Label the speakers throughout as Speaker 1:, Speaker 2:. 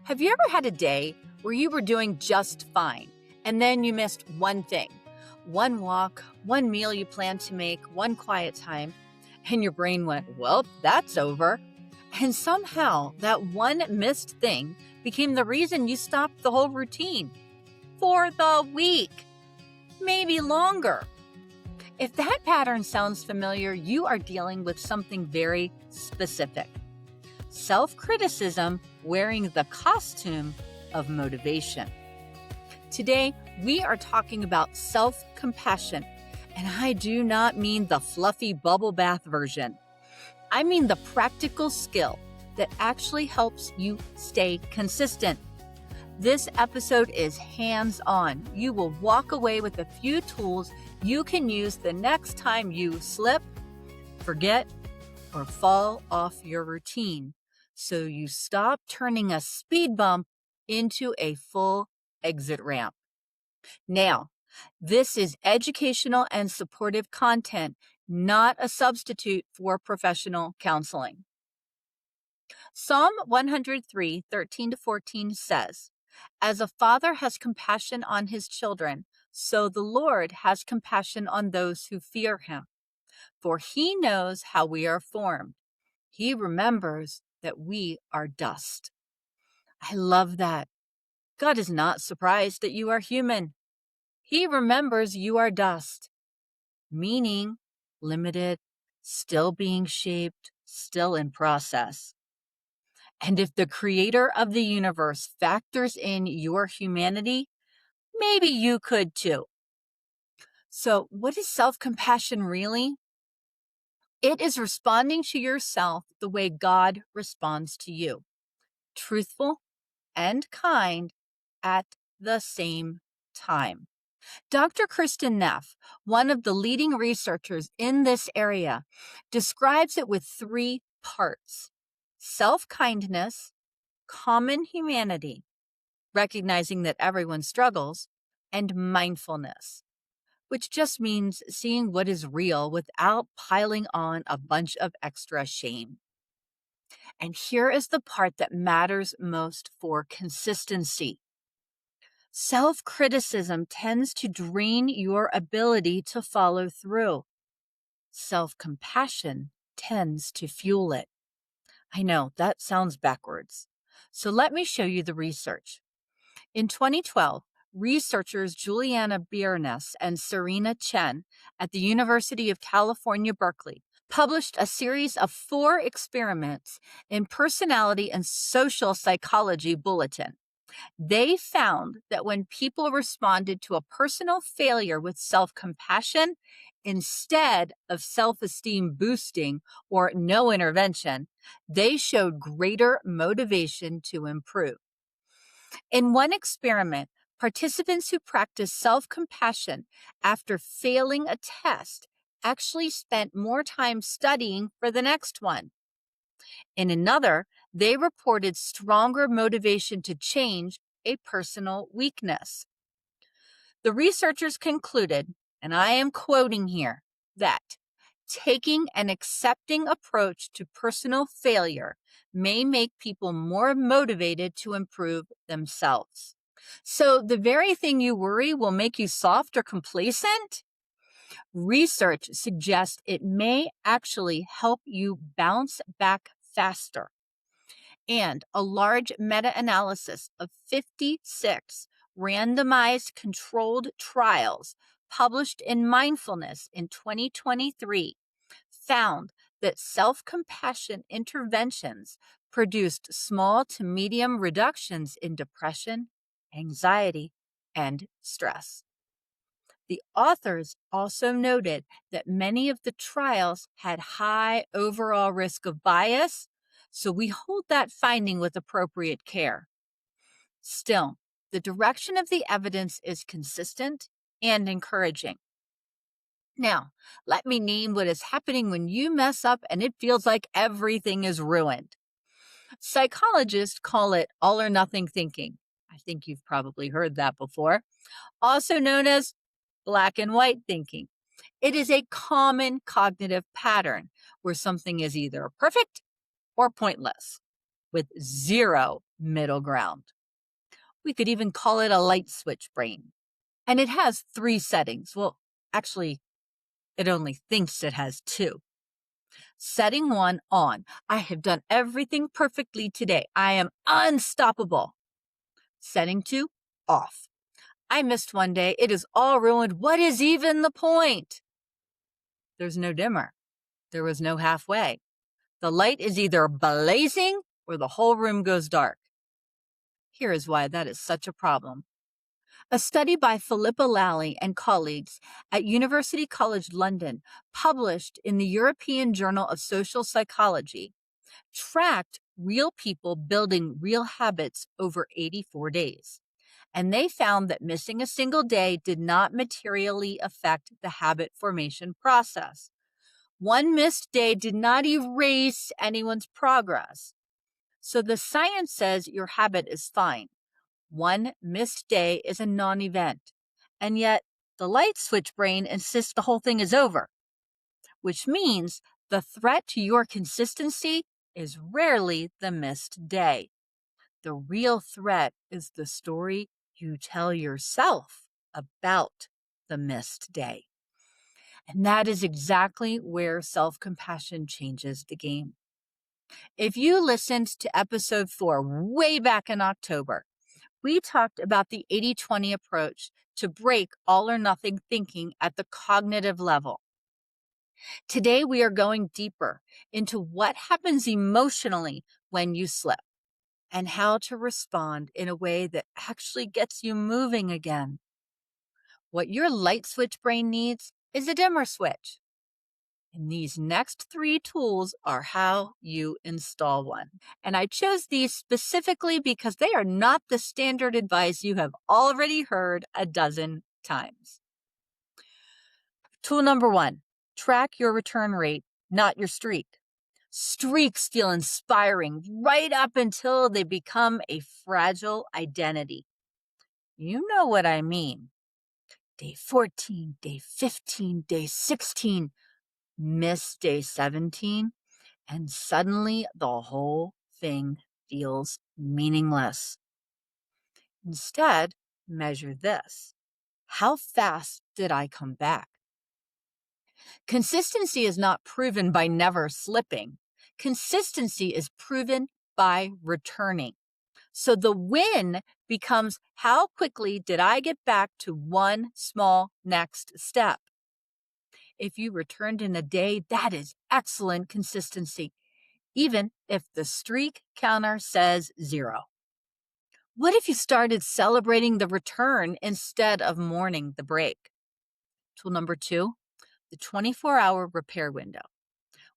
Speaker 1: Have you ever had a day where you were doing just fine and then you missed one thing? One walk, one meal you planned to make, one quiet time, and your brain went, well, that's over. And somehow that one missed thing became the reason you stopped the whole routine for the week, maybe longer. If that pattern sounds familiar, you are dealing with something very specific. Self-criticism wearing the costume of motivation. Today, we are talking about self-compassion, and I do not mean the fluffy bubble bath version. I mean the practical skill that actually helps you stay consistent. This episode is hands-on. You will walk away with a few tools you can use the next time you slip, forget, or fall off your routine, so you stop turning a speed bump into a full exit ramp. Now, this is educational and supportive content, not a substitute for professional counseling. Psalm 103, 13-14 says, "As a father has compassion on his children, so the Lord has compassion on those who fear him. For he knows how we are formed. He remembers that we are dust." I love that. God is not surprised that you are human. He remembers you are dust, meaning limited, still being shaped, still in process. And if the creator of the universe factors in your humanity, maybe you could too. So, what is self-compassion really? It is responding to yourself the way God responds to you, truthful and kind at the same time. Dr. Kristen Neff, one of the leading researchers in this area, describes it with 3 parts: self-kindness, common humanity, recognizing that everyone struggles, and mindfulness, which just means seeing what is real without piling on a bunch of extra shame. And here is the part that matters most for consistency. Self-criticism tends to drain your ability to follow through. Self-compassion tends to fuel it. I know, that sounds backwards. So let me show you the research. In 2012, researchers Juliana Biernes and Serena Chen at the University of California, Berkeley published a series of 4 experiments in Personality and Social Psychology Bulletin. They found that when people responded to a personal failure with self-compassion instead of self-esteem boosting or no intervention, they showed greater motivation to improve. In one experiment, participants who practiced self-compassion after failing a test actually spent more time studying for the next one. In another, they reported stronger motivation to change a personal weakness. The researchers concluded, and I am quoting here, that taking an accepting approach to personal failure may make people more motivated to improve themselves. So the very thing you worry will make you soft or complacent? Research suggests it may actually help you bounce back faster. And a large meta-analysis of 56 randomized controlled trials published in Mindfulness in 2023 found that self-compassion interventions produced small to medium reductions in depression, anxiety, and stress. The authors also noted that many of the trials had high overall risk of bias, so we hold that finding with appropriate care. Still, the direction of the evidence is consistent and encouraging. Now, let me name what is happening when you mess up and it feels like everything is ruined. Psychologists call it all or nothing thinking. I think you've probably heard that before. Also known as black and white thinking. It is a common cognitive pattern where something is either perfect or pointless, with zero middle ground. We could even call it a light switch brain. And it has 3 settings. Well, actually, it only thinks it has 2. Setting 1 on. I have done everything perfectly today. I am unstoppable. Setting 2 off. I missed one day. It is all ruined. What is even the point? There's no dimmer. There was no halfway. The light is either blazing or the whole room goes dark. Here is why that is such a problem. A study by Philippa Lally and colleagues at University College London, published in the European Journal of Social Psychology, tracked real people building real habits over 84 days. And they found that missing a single day did not materially affect the habit formation process. One missed day did not erase anyone's progress. So the science says your habit is fine. One missed day is a non-event. And yet the light switch brain insists the whole thing is over, which means the threat to your consistency is rarely the missed day. The real threat is the story you tell yourself about the missed day. And that is exactly where self-compassion changes the game. If you listened to episode 4 way back in October, we talked about the 80-20 approach to break all or nothing thinking at the cognitive level. Today, we are going deeper into what happens emotionally when you slip and how to respond in a way that actually gets you moving again. What your light switch brain needs is a dimmer switch. And these next 3 tools are how you install one. And I chose these specifically because they are not the standard advice you have already heard a dozen times. Tool number 1, track your return rate, not your streak. Streaks feel inspiring right up until they become a fragile identity. You know what I mean. Day 14, day 15, day 16, miss day 17, and suddenly the whole thing feels meaningless. Instead, measure this. How fast did I come back? Consistency is not proven by never slipping. Consistency is proven by returning. So the win becomes how quickly did I get back to one small next step? If you returned in a day, that is excellent consistency, even if the streak counter says 0. What if you started celebrating the return instead of mourning the break? Tool number 2, the 24-hour repair window.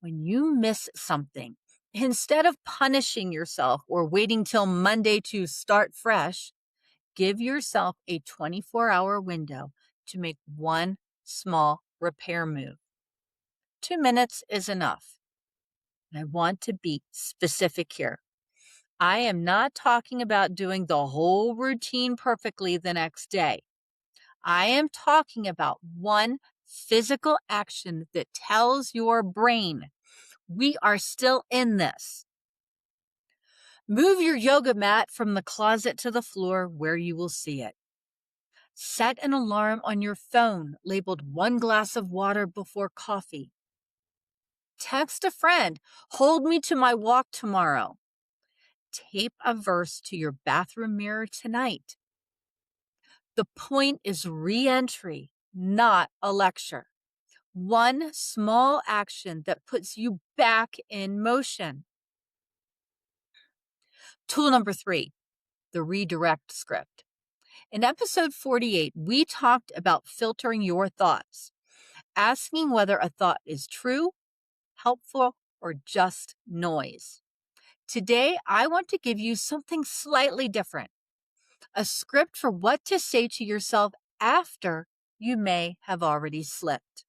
Speaker 1: When you miss something, instead of punishing yourself or waiting till Monday to start fresh, give yourself a 24-hour window to make one small repair move. 2 minutes is enough. And I want to be specific here. I am not talking about doing the whole routine perfectly the next day. I am talking about one physical action that tells your brain, we are still in this. Move your yoga mat from the closet to the floor where you will see it. Set an alarm on your phone labeled 1 glass of water before coffee. Text a friend, hold me to my walk tomorrow. Tape a verse to your bathroom mirror tonight. The point is re-entry, not a lecture. One small action that puts you back in motion. Tool number 3, the redirect script. In episode 48, we talked about filtering your thoughts, asking whether a thought is true, helpful, or just noise. Today, I want to give you something slightly different, a script for what to say to yourself after you may have already slipped.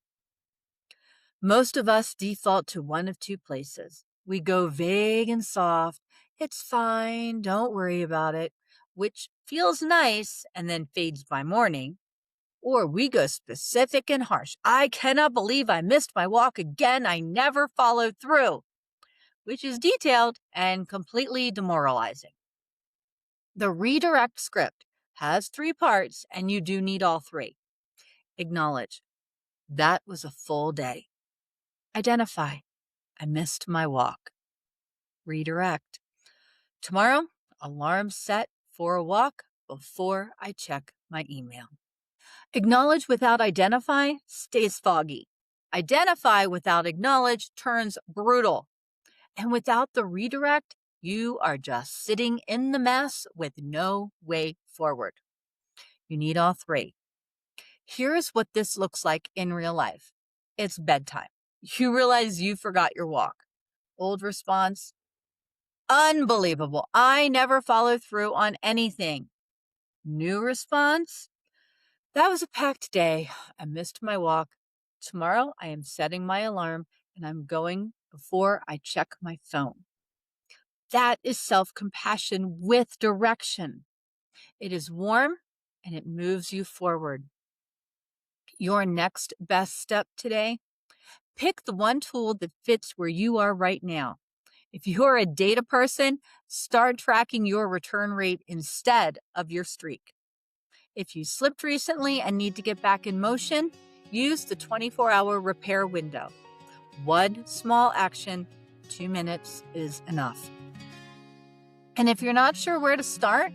Speaker 1: Most of us default to one of 2 places. We go vague and soft, it's fine, don't worry about it, which feels nice and then fades by morning. Or we go specific and harsh. I cannot believe I missed my walk again. I never followed through, which is detailed and completely demoralizing. The redirect script has 3 parts, and you do need all 3. Acknowledge. That was a full day. Identify. I missed my walk. Redirect. Tomorrow, alarm set for a walk before I check my email. Acknowledge without identify stays foggy. Identify without acknowledge turns brutal. And without the redirect, you are just sitting in the mess with no way forward. You need all 3. Here's what this looks like in real life. It's bedtime. You realize you forgot your walk. Old response, unbelievable. I never follow through on anything. New response, that was a packed day. I missed my walk. Tomorrow I am setting my alarm and I'm going before I check my phone. That is self-compassion with direction. It is warm and it moves you forward. Your next best step today, pick the one tool that fits where you are right now. If you're a data person, start tracking your return rate instead of your streak. If you slipped recently and need to get back in motion, use the 24-hour repair window. One small action, 2 minutes is enough. And if you're not sure where to start,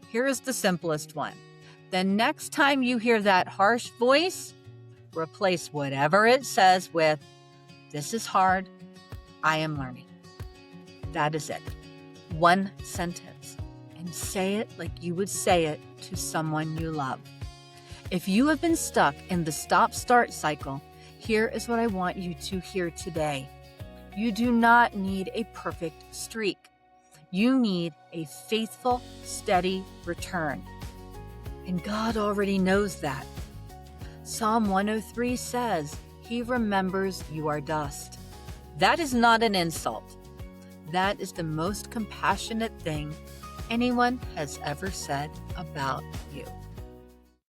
Speaker 1: here is the simplest one. The next time you hear that harsh voice, replace whatever it says with, "This is hard, I am learning." That is it. One sentence. And say it like you would say it to someone you love. If you have been stuck in the stop-start cycle, here is what I want you to hear today. You do not need a perfect streak. You need a faithful, steady return. And God already knows that. Psalm 103 says, He remembers you are dust. That is not an insult. That is the most compassionate thing anyone has ever said about you.